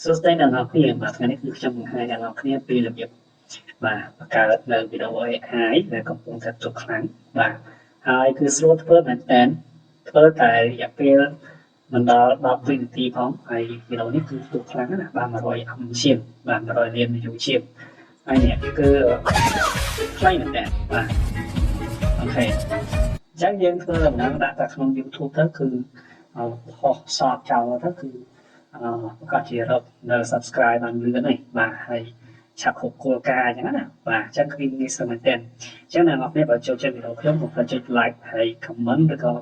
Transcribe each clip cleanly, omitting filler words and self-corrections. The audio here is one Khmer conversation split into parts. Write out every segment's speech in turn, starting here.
សួស្តីអ្នកនរគ្នាបាទថ្ងៃនេះគឺខ្ញុំបង្ហាញអ្នកនរគ្នាពីរបៀបបាទបង្កើតនៅវីដេអូ AI ដែលកំពុងតែទុកខ្លាំងបាទហើយគឺស្រួលធ្វើមែនតើធ្វើតែរយៈពេលមិនដល់10វិនាទីផងហើយវីដេអូនេះគឺទុកខ្លាំងណាស់បាទ100អម្ជាងបាទ100លាន view ជាងហើយនេះគឺខ្លីមែនតើបាទអូខេអញ្ចឹងយើងធ្វើដំណើរដាក់ទៅក្នុង YouTube ទៅគឺផុសសតចោលទៅគឺប្រកាសជារកនៅ subscribe បានលឿននេះបាទហើយឆាប់គ្រប់គោលការណ៍អញ្ចឹងណាបាទអញ្ចឹងគឺងាយស្រួលមែនទែនអញ្ចឹងអ្នកនរគ្នាបើចូលចិត្តវីដេអូខ្ញុំកុំភ្លេចចុច like ហើយ comment ឬក៏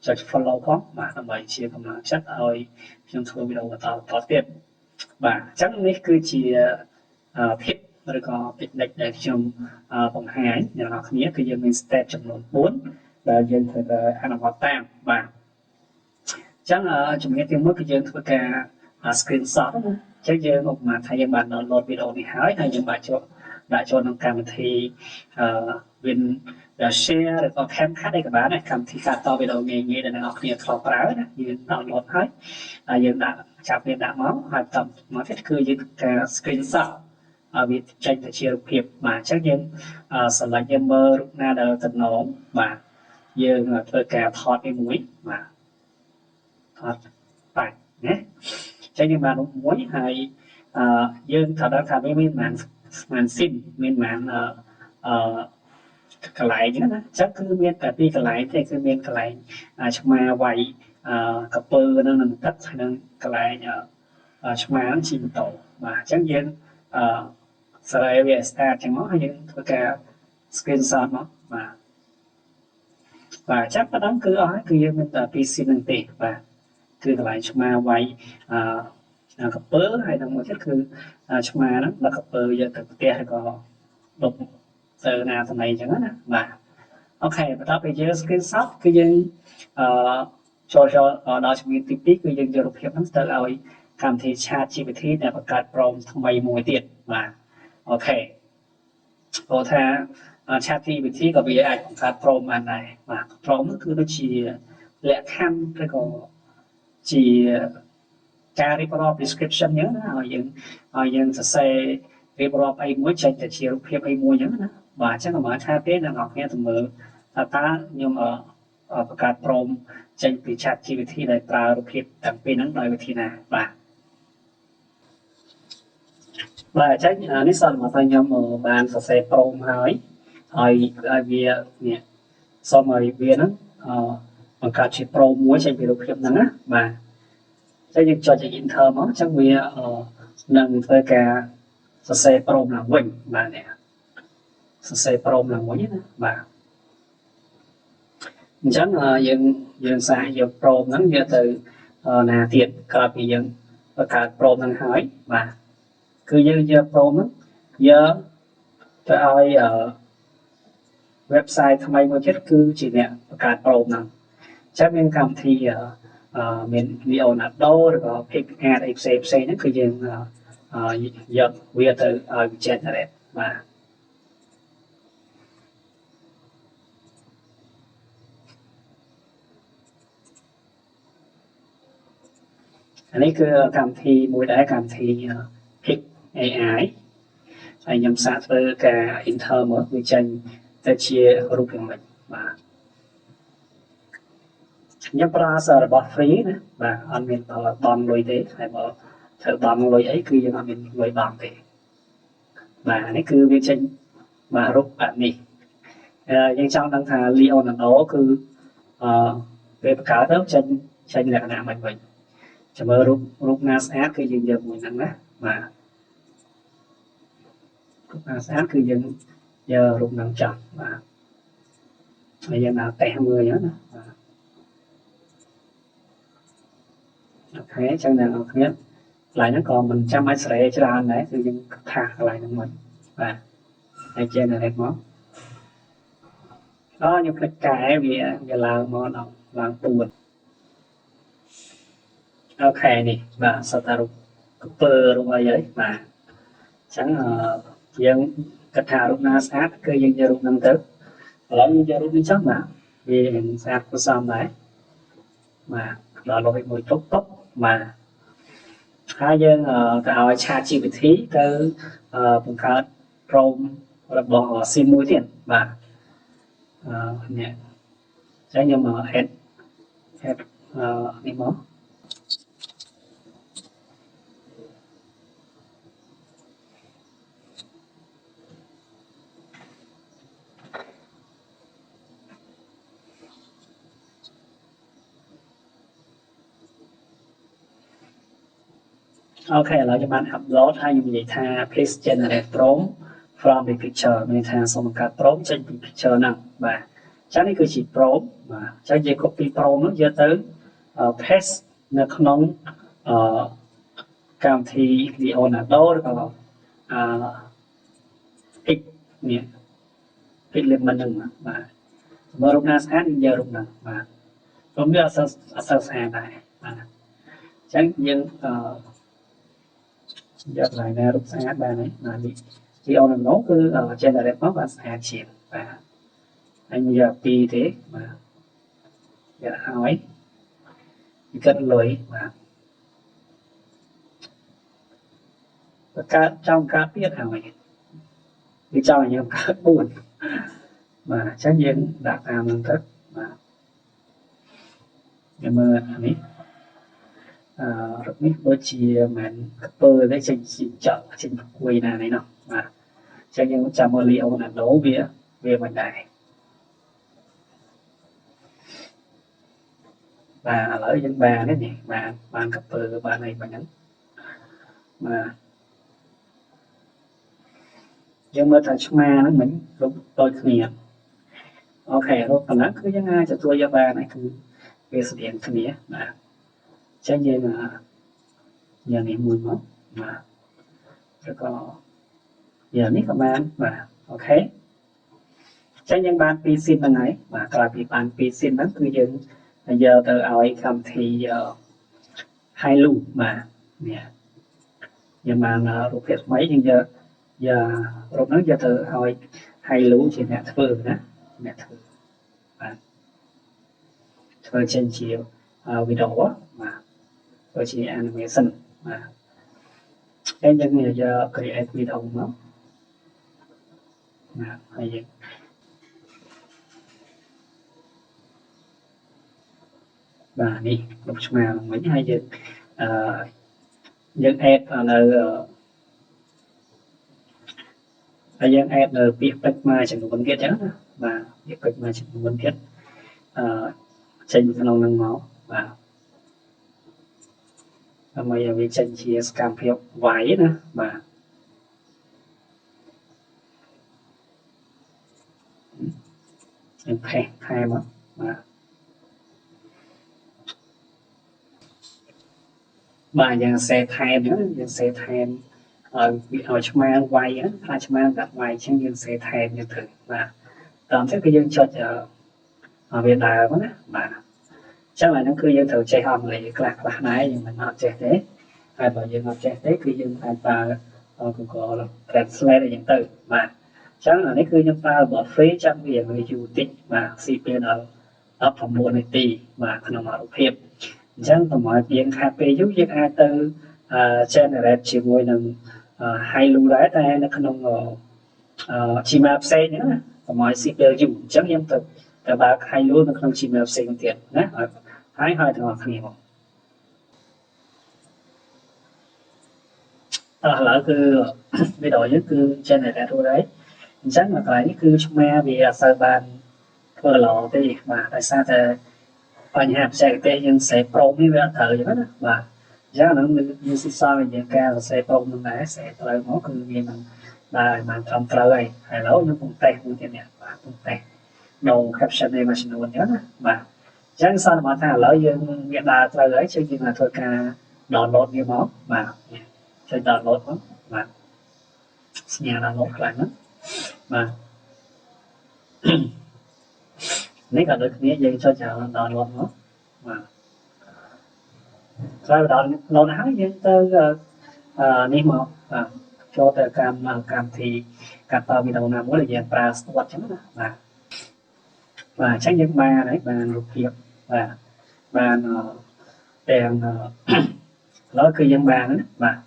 ចុច follow ផងបាទដើម្បីជាកម្លាំងចិត្តឲ្យខ្ញុំធ្វើវីដេអូបន្តទៀតបាទអញ្ចឹងនេះគឺជាភាពឬក៏ technique ដែលខ្ញុំបង្ហាញអ្នកនរគ្នាគឺយើងមាន step ចំនួន4ដែលយើងត្រូវតែអនុវត្តតាមបាទចឹងជំនាញទី1គឺយើងធ្វើការ screenshot ចឹងយើងឧបមាថាយើងបាន download វីដេអូនេះហើយយើងបានដាក់ចូលក្នុងកម្មវិធីWin Share ឬក៏ CapCut អីក៏បានដែរកម្មវិធីកាត់តវីដេអូងាយៗដែលអ្នកនរគ្នាធ្លាប់ប្រើណាយើង download ហើយយើងដាក់ចាប់វាដាក់មកហើយបន្តមកទៀតគឺយើងធ្វើការ screenshot ឲ្យវាចេញទៅជារូបភាពបាទអញ្ចឹងយើងselect យើងមើលរូបណាដែលតំណងបាទយើងធ្វើការថតវាមួយបាទថតបាច់ណាចឹងយើងបានរូបមួយហើយយើងត្រូវដឹងថាវាមានប៉ុន្មានស៊ីនមានប៉ុន្មានកន្លែងហ្នឹងណាអញ្ចឹងគឺមានតែពីរកន្លែងទេគឺមានកន្លែងឆ្មាវាយកពើនឹងទឹកហើយនឹងកន្លែងឆ្មាជិះម៉ូតូបាទអញ្ចឹងយើងសេរីវា start ចឹងមកហើយយើងធ្វើការ screenshot មកបាទចាប់ប៉ុណ្ណឹងគឺអស់ហើយគឺយើងមានតែពីរស៊ីនហ្នឹងទេបាទគឺកន្លែងឆ្មាវាយកពើហើយនឹងមួយទៀតគឺឆ្មាហ្នឹងដល់កពើយកទៅផ្ទះហើយក៏ដុបទៅណាតំណែងចឹងណាបាទអូខេបន្ទាប់ពីយើង screenshot គឺយើងចូលដល់ជំនាញទី2គឺយើងយករូបភាពហ្នឹងទៅឲ្យកម្មវិធី ChatGPT ដែលបង្កើត prompt ថ្មីមួយទៀតបាទអូខេព្រោះថា ChatGPT ក៏វាអាចបង្កើត prompt បានដែរបាទ prompt គឺដូចជាលក្ខខណ្ឌឬក៏ជាការរៀបរាប់ description អញ្ចឹងណាឲ្យយើងសរសេររៀបរាប់អីមួយចេញទៅជារូបភាពអីមួយអញ្ចឹងណាបាទអញ្ចឹងកុំថាទេអ្នកនរគ្នាទៅមើលថាតើខ្ញុំបង្កើត prompt ចេញពី ChatGPT ដែលប្រើរូបភាពទាំងពីរហ្នឹងដោយវិធីណាបាទអញ្ចឹងនេះសន្មតថាខ្ញុំបានសរសេរ prompt ហើយវានេះសូមឲ្យវាហ្នឹងបង្កើតជា prompt មួយចេញពីរូបភាពហ្នឹងណាបាទអញ្ចឹងយើងចុច enter មកអញ្ចឹងវានឹងធ្វើការសរសេរ prompt ឡើងវិញបាទនេះសរសេរ prompt ឡើងវិញណាបាទអញ្ចឹងយើងសាកយក prompt ហ្នឹងយកទៅណាទៀតក្រោយពីយើងបង្កើត prompt ហ្នឹងហើយបាទគឺយើងយក prompt ហ្នឹងយកទៅឲ្យ website ថ្មីមួយទៀតគឺជាអ្នកបង្កើត prompt ហ្នឹងអញ្ចឹងមានកម្មវិធីមាន Leonardo ឬក៏ Picard អីផ្សេងហ្នឹងគឺយើងយកវាទៅឲ្យ generate បាទអានេះគឺកម្មវិធីមួយដែរកម្មវិធី Pic AI ហើយខ្ញុំសាកធ្វើការ enter មកវាចេញទៅជារូបយ៉ាងម៉េចបាទខ្ញុំប្រើសាររបស់ free ណាបាទអត់មានបង់លុយទេហើយបើត្រូវបង់លុយអីគឺយើងអត់មានលុយបង់ទេបាទនេះគឺវាចេញបាទរូបបែបនេះយើងចង់ដឹងថា Leonardo គឺពេលបង្កើតទៅចេញលក្ខណៈមិនវិញចាំមើលរូបណាស្អាតគឺយើងយកមួយហ្នឹងណាបាទរូបណាស្អាតគឺយើងយករូបហ្នឹងចោះបាទហើយយើងដាក់តេស្តមើលអញ្ចឹងណាបាទអូខេអញ្ចឹងអ្នកនរគ្នាកន្លែងហ្នឹងក៏មិនចាំបាច់សេរីច្រើនដែរគឺយើងថាកន្លែងហ្នឹងមកបាទហើយ generate មកខ្ញុំភ្លេចកែវាឡើងមកដល់ឡើង4អូខេនេះបាទសតរូបកពើរូបអីហើយបាទអញ្ចឹងយើងគិតថារូបណាស្អាតគឺយើងយករូបហ្នឹងទៅឥឡូវយើងយករូបនេះចុះបាទវាស្អាតគួរសមដែរបាទដល់លុយមួយទុកបាទ ហើយយើងទៅឲ្យ chat GPT ទៅបង្កើត prompt របស់ sim មួយទៀតបាទនេះចឹងខ្ញុំadd នេះមក អូខេឥឡូវខ្ញុំបាន upload ហើយខ្ញុំនិយាយថា please generate prompt from the picture មានថាសូមបង្កើត prompt ចេញពី picture ហ្នឹងបាទអញ្ចឹងនេះគឺជា prompt បាទអញ្ចឹងយើង copy prompt ហ្នឹងយកទៅ paste នៅក្នុងកម្មវិធី Leonardo ឬក៏X នេះ Element ហ្នឹងបាទមើលរូបណាស្អាតយើងយករូបហ្នឹងបាទខ្ញុំវាអត់សូវស្អាតដែរបាទអញ្ចឹងយើងយកកន្លែងណារូបស្អាតបានហើយបាទនេះ Leonardo គឺ generate មកបានស្អាតជាងបាទហើយយើងយកពីរទេបាទយកឲ្យវាគិតលុយបាទបង្កើតចង់កើតទៀតហើយវាចង់ឲ្យយើងកើត4បាទអញ្ចឹងយើងដាក់តាមហ្នឹងទៅបាទយើងមើលនេះរកនេះដូចជាមិនកពើទេចេញចកចេញគួយណានេះនោះបាទអញ្ចឹងយើងចាំមើល Leonardo វាមិនដែរបាទឥឡូវយើងបាននេះបានកពើបានអីបាញ់ហ្នឹងបាទយើងមើលថាឆ្មាហ្នឹងមិញរូបដូចគ្នាអូខេរូបប៉ុណ្ណឹងគឺយើងអាចទទួលយកបានហើយគឺវាស្តៀងគ្នាបាទអញ្ចឹងយើងយ៉ាងនេះមួយមកបាទឬក៏យ៉ាងនេះក៏បានបាទអូខេអញ្ចឹងយើងបាន2 sim ហ្នឹងហើយបាទក្រោយពីបាន2 sim ហ្នឹងគឺយើងយកទៅឲ្យកម្មវិធី Hilux បាទនេះយើងបានរូបភាពថ្មីយើងយករូបហ្នឹងយកទៅឲ្យ Hilux ជាអ្នកធ្វើណាអ្នកធ្វើបាទធ្វើចេញជាវីដេអូបាទធ្វើជា animation បាទហើយយើងយក create វីដេអូមកបាទហើយយើងបាទនេះរូបឆ្មាវិញហើយយើង add នៅហើយយើង add នៅពាក្យពេចន៍មួយចំនួនទៀតចឹងណាបាទពាក្យពេចន៍មួយចំនួនទៀតចេញក្នុងនឹងមកបាទដើម្បីឲ្យវាចេញជាសកម្មភាពវាយណាបាទយើងផេះថែមបាទបាទយើងសេថែមយើងសេថែមឲ្យឆ្មាវាយខ្លាចឆ្មាដាក់វាយចឹងយើងសេថែមយើងទៅបាទតាមទៅគឺយើងចុចវាដើមណាបាទចឹងអាហ្នឹងគឺយើងត្រូវចេះអង់គ្លេសខ្លះដែរយើងមិនអត់ចេះទេហើយបើយើងអត់ចេះទេគឺយើងអាចប្រើ Google Translate អីចឹងទៅបាទចឹងអានេះគឺខ្ញុំប្រើរបស់ free ចាំវាយូរតិចបាទស៊ីពេលដល់19នាទីបាទក្នុងរូបភាពអញ្ចឹងកុំឲ្យយើងខាតពេលយូរយើងអាចទៅ generate ជាមួយនឹង Hilux ដែរតែនៅក្នុង Gmail ផ្សេងហ្នឹងណាកុំឲ្យស៊ីពេលយូរអញ្ចឹងខ្ញុំទៅបើក Hilux នៅក្នុង Gmail ផ្សេងទៀតណាហើយទាំងអស់គ្នាមកឥឡូវគឺវីដេអូយើងគឺ generate រួចហើយអញ្ចឹងកន្លែងនេះគឺឆ្មាវាអត់សូវបានធ្វើល្អទេបាទដោយសារតែបញ្ហាបច្ចេកទេសយើងសេប្រូមនេះវាអត់ត្រូវអញ្ចឹងណាបាទអញ្ចឹងហ្នឹងយើងសិក្សាវិញ្ញាការសេប្រូមនឹងដែរសេត្រូវមកគឺវានឹងដើរឲ្យបានត្រឹមត្រូវហើយឥឡូវខ្ញុំពងតេស្តមួយទៀតនេះបាទពងតេស្តដូរ caption នេះមួយចំនួនអញ្ចឹងណាបាទអញ្ចឹងសន្មតថាឥឡូវយើងវាដើរត្រូវហើយយើងមកធ្វើការ download វាមកបាទចុច download មកបាទសញ្ញា download ខ្លាំងណាបាទនេះក៏ដូចគ្នាយើងចុច download មកបាទក្រោយ download ហើយយើងទៅនេះមកបាទចូលទៅកម្មវិធីកាត់តវីដេអូណាមួយដែលយើងប្រើស្ទាត់ចឹងណាបាទអញ្ចឹងយើងបានហើយបានរូបភាពបាទបានទាំង đó cứ dân bàn mà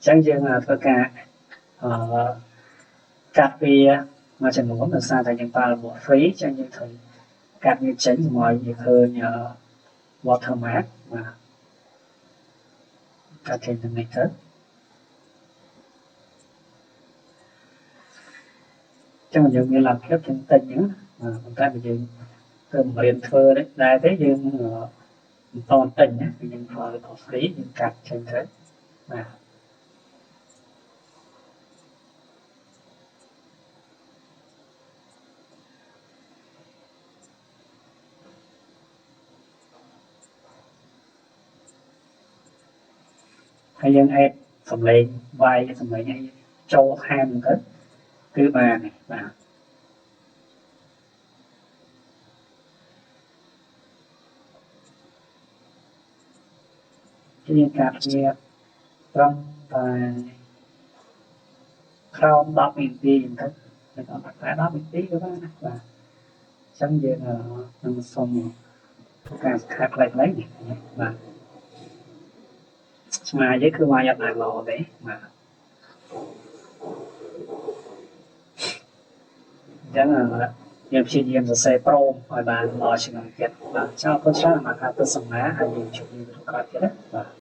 chẳng dân thơ ca cà phê mà chẳng muốn là sao tại dân ta là một phí chẳng như thầy cà như chính mọi gì hơn nhờ water mát mà cà phê là này hết cho mình dùng như làm phép trên tinh nhá mà chúng ta bị dùng cơm liền phơ đấy đại thế dương toàn tình nhá nhưng phơ có phí nhưng cắt trên thế mà hay dân em sầm lên vai sầm lên hay châu ham hết cứ bà này bà cái cặp kia trong và không đọc miền tiền hết người ta phải đọc miền tí các bạn và chẳng giờ là nằm xong càng khác lại lấy này và mà với cứ mai nhập hàng lò đấy mà chẳng là nhiệm chi nhiệm rồi xe pro và bạn lo chỉ làm việc và cho con sao mà các tôi sống má hay nhiều chuyện như có thế đấy